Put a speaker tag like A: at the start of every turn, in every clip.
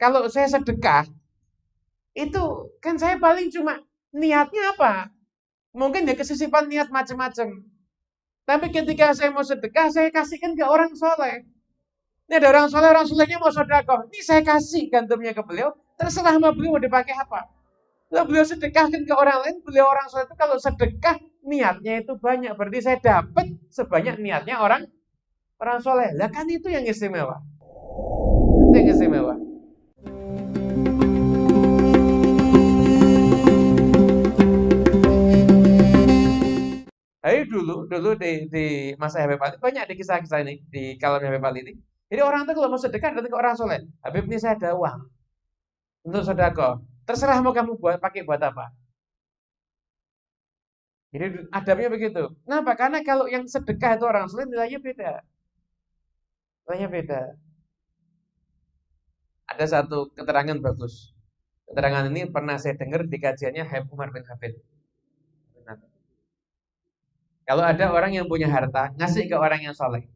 A: kalau saya sedekah, itu kan saya paling cuma niatnya apa? Mungkin ya kesisipan niat macam-macam. Tapi ketika saya mau sedekah, saya kasihkan ke orang soleh. Ini ada orang solehnya mau sedekah. Ini saya kasih gantungnya ke beliau. Terserah sama beliau mau dipakai apa. Kalau beliau sedekahkan ke orang lain, beliau orang soleh itu kalau sedekah niatnya itu banyak. Berarti saya dapat sebanyak niatnya orang soleh. Lah kan itu yang istimewa. Itu yang istimewa. Jadi dulu di masa Habib Ali banyak di kisah-kisah ini di kalamnya Habib Ali ini. Jadi orang itu kalau mau sedekah datang ke orang soleh. Habib ini saya ada uang untuk sedekah. Terserah mau kamu pakai buat apa. Jadi adabnya begitu. Kenapa? Karena kalau yang sedekah itu orang soleh nilainya beda. Nilainya beda. Ada satu keterangan bagus. Keterangan ini pernah saya dengar di kajiannya Habib Umar bin Hafid. Kalau ada orang yang punya harta, ngasih ke orang yang soleh.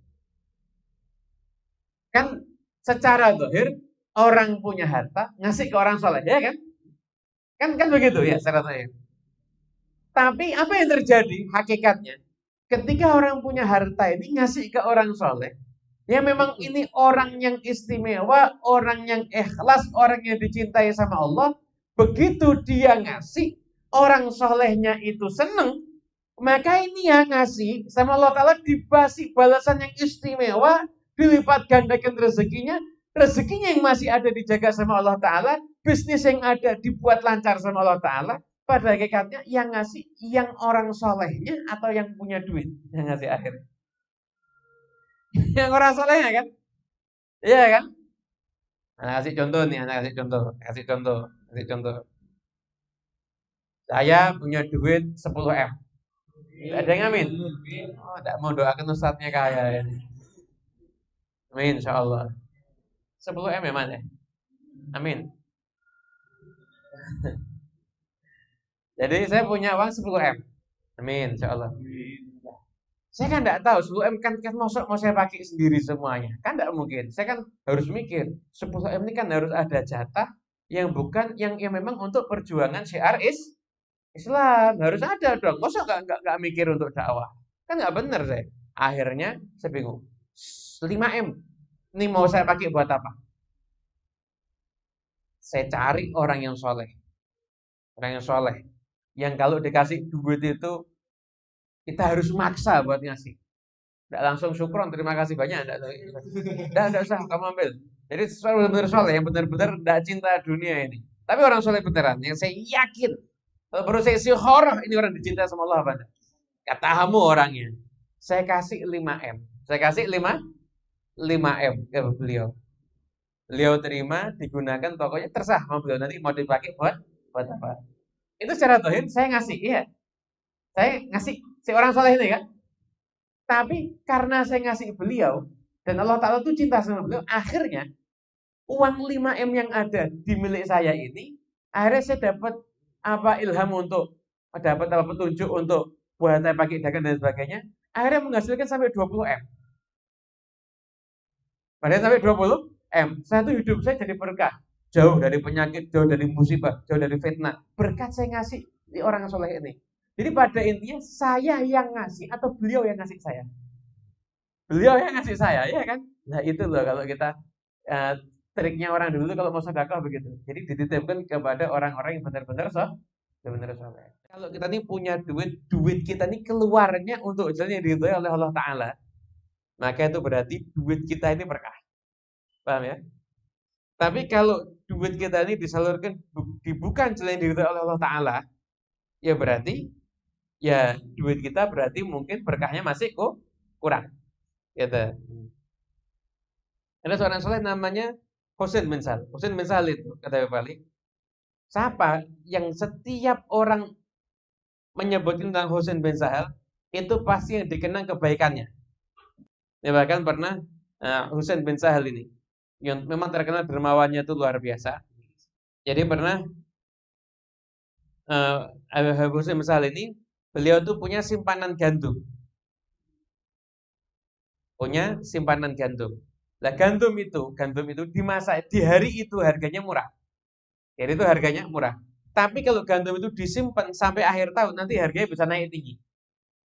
A: Kan secara zahir orang punya harta ngasih ke orang soleh, ya kan? Kan begitu ya secara zahir. Tapi apa yang terjadi hakikatnya? Ketika orang punya harta ini ngasih ke orang soleh, ya memang ini orang yang istimewa, orang yang ikhlas, orang yang dicintai sama Allah. Begitu dia ngasih, orang solehnya itu seneng, maka ini yang ngasih sama Allah Ta'ala dibasi balasan yang istimewa, dilipat gandakan rezekinya yang masih ada dijaga sama Allah Ta'ala, bisnis yang ada dibuat lancar sama Allah Ta'ala. Pada hakikatnya yang ngasih yang orang solehnya atau yang punya duit yang ngasih akhirnya. Yang orang solehnya kan? Iya kan? Nah, kasih contoh nih, kasih contoh. Saya punya duit 10 M. Ada yang amin? Oh, tidak mau doakan ustadznya kaya ini. Amin, insya Allah. 10 M ya mana? Amin. Jadi saya punya uang 10 M. Amin, insya Allah. Saya kan tidak tahu 10 M kan masuk mau saya pakai sendiri semuanya. Kan tidak mungkin. Saya kan harus mikir 10 M ini kan harus ada jatah yang bukan yang memang untuk perjuangan syiar Islam. Harus ada dong. Masa nggak mikir untuk dakwah? Kan nggak benar saya. Akhirnya saya bingung. 5 M. Ini mau saya pakai buat apa? Saya cari orang yang soleh. Orang yang soleh. Yang kalau dikasih duit itu kita harus maksa buat ngasih. Tidak langsung syukron, terima kasih banyak. Tidak usah, kamu ambil. Jadi benar-benar soleh, yang benar-benar tidak cinta dunia ini. Tapi orang soleh beneran, yang saya yakin. Kalau baru saya horor, ini orang dicintai sama Allah banyak. Katamu orangnya. Saya kasih 5 M. Saya kasih 5 M ke beliau. Beliau terima, digunakan, pokoknya terserah mau beliau nanti mau dipakai buat apa. Itu secara tohin saya ngasih, iya. Saya ngasih si orang soleh ini kan. Tapi karena saya ngasih beliau dan Allah Ta'ala tuh cinta sama beliau, akhirnya uang 5 M yang ada di milik saya ini, akhirnya saya dapat apa ilham untuk dapat apa petunjuk untuk buat saya pakai dagang dan sebagainya. Akhirnya menghasilkan sampai 20 M. Padahal sampai 20 M. Satu hidup saya jadi berkah. Jauh dari penyakit, jauh dari musibah, jauh dari fitnah. Berkat saya ngasih di orang soleh ini. Jadi pada intinya saya yang ngasih atau beliau yang ngasih saya. Beliau yang ngasih saya, ya kan? Nah itu loh kalau kita triknya orang dulu kalau mau sedekah begitu. Jadi dititipkan kepada orang-orang yang benar-benar soleh. Kalau kita ini punya duit kita ini keluarnya untuk jalan yang diridhoi oleh Allah Ta'ala. Maka itu berarti duit kita ini berkah. Paham ya? Tapi kalau duit kita ini disalurkan bukan jalan yang diridhoi oleh Allah Ta'ala, ya berarti ya duit kita berarti mungkin berkahnya masih kurang. Gitu. Ada seorang soleh namanya Husain bin Salih itu kata Bali. Siapa yang setiap orang menyebutkan tentang Husain bin Sahal itu pasti yang dikenang kebaikannya. Ya bahkan pernah Husain bin Sahal ini yang memang terkenal dermawannya itu luar biasa. Jadi pernah Husain bin Sahal ini beliau tuh punya simpanan gandum. Lah gandum itu dimasak di hari itu harganya murah. Jadi itu harganya murah. Tapi kalau gandum itu disimpan sampai akhir tahun, nanti harganya bisa naik tinggi.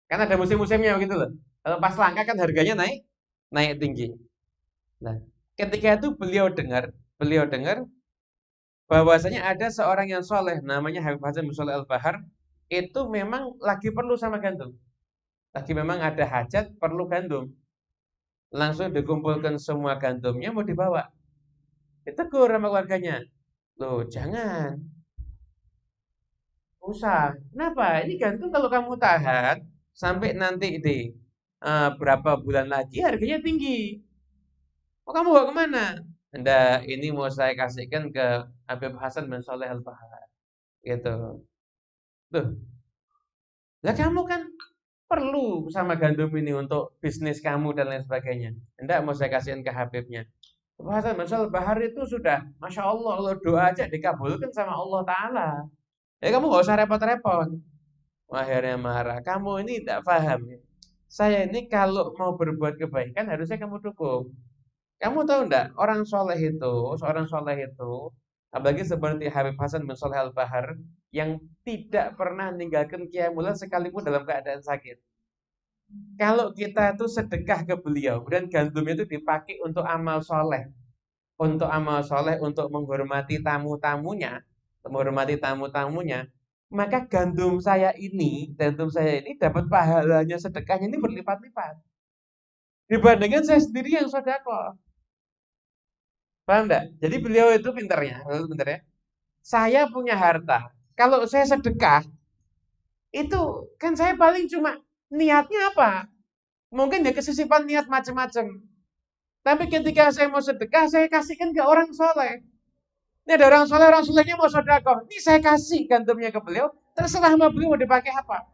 A: Karena ada musim-musimnya gitu loh. Kalau pas langka kan harganya naik naik tinggi. Nah, ketika itu beliau dengar bahwasanya ada seorang yang soleh namanya Habib Hasan bin Shalih Al-Bahar itu memang lagi perlu sama gandum. Lagi memang ada hajat perlu gandum. Langsung dikumpulkan semua gandumnya mau dibawa. Ditegur sama keluarganya. Loh, jangan. Usah. Kenapa? Ini gandum kalau kamu tahan sampai nanti di berapa bulan lagi harganya tinggi. Oh, kamu bawa kemana? Enggak, ini mau saya kasihkan ke Habib Hasan bin Shalih Al-Bahar. Gitu. Tuh, lah kamu kan perlu sama gandum ini untuk bisnis kamu dan lain sebagainya. Enggak, mau saya kasihin ke Habibnya. Habib Hasan bin Shalih Al-Bahar itu sudah, Masya Allah, kalau doa aja dikabulkan sama Allah Ta'ala. Ya kamu nggak usah repot-repot. Akhirnya marah. Kamu ini tidak paham ya. Saya ini kalau mau berbuat kebaikan harusnya kamu dukung. Kamu tahu enggak, seorang soleh itu, apalagi seperti Habib Hasan bin Shalih Al-Bahar, yang tidak pernah meninggalkan qiyamul lail sekalipun dalam keadaan sakit. Kalau kita tuh sedekah ke beliau, dan gandum itu dipakai untuk amal soleh, untuk menghormati tamu-tamunya, maka gandum saya ini dapat pahalanya sedekahnya ini berlipat-lipat. Dibandingkan saya sendiri yang sedekah. Paham enggak? Jadi beliau itu pinternya, saya punya harta. Kalau saya sedekah, itu kan saya paling cuma niatnya apa? Mungkin ya kesisipan niat macam-macam. Tapi ketika saya mau sedekah, saya kasihkan ke orang soleh. Ini ada orang solehnya mau sedekah. Ini saya kasih gandumnya ke beliau. Terserah sama beliau mau dipakai apa.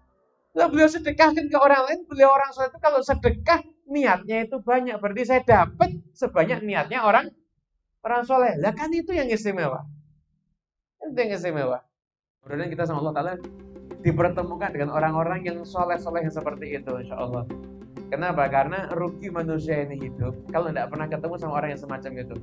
A: Kalau beliau sedekahkan ke orang lain, beliau orang soleh itu kalau sedekah niatnya itu banyak. Berarti saya dapat sebanyak niatnya orang soleh. Lah kan itu yang istimewa. Itu yang istimewa. Kemudian kita sama Allah Ta'ala dipertemukan dengan orang-orang yang soleh-soleh yang seperti itu, insya Allah. Kenapa? Karena rugi manusia ini hidup kalau tidak pernah ketemu sama orang yang semacam itu.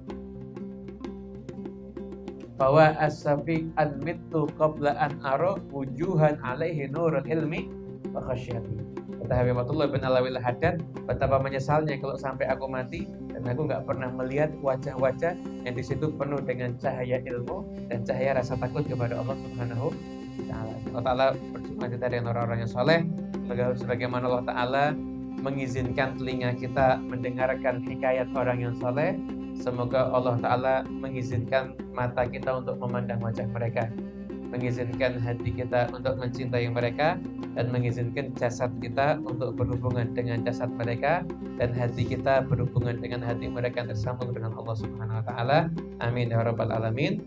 A: Bahwa as-safiq al-mittu qabla an aro wujuhan alaihi nurul ilmi wa khasyati. Kata Habibullah bin Alawil Haddad, betapa menyesalnya kalau sampai aku mati dan aku nggak pernah melihat wajah-wajah yang di situ penuh dengan cahaya ilmu dan cahaya rasa takut kepada Allah Subhanahu wa Ta'ala. Allah Ta'ala berjumpa kita dengan orang-orang yang soleh, sebagaimana Allah Ta'ala mengizinkan telinga kita mendengarkan hikayat orang yang soleh. Semoga Allah Ta'ala mengizinkan mata kita untuk memandang wajah mereka, mengizinkan hati kita untuk mencintai mereka, dan mengizinkan jasad kita untuk berhubungan dengan jasad mereka, dan hati kita berhubungan dengan hati mereka yang tersambung dengan Allah Subhanahu wa Ta'ala. Amin ya rabbal alamin.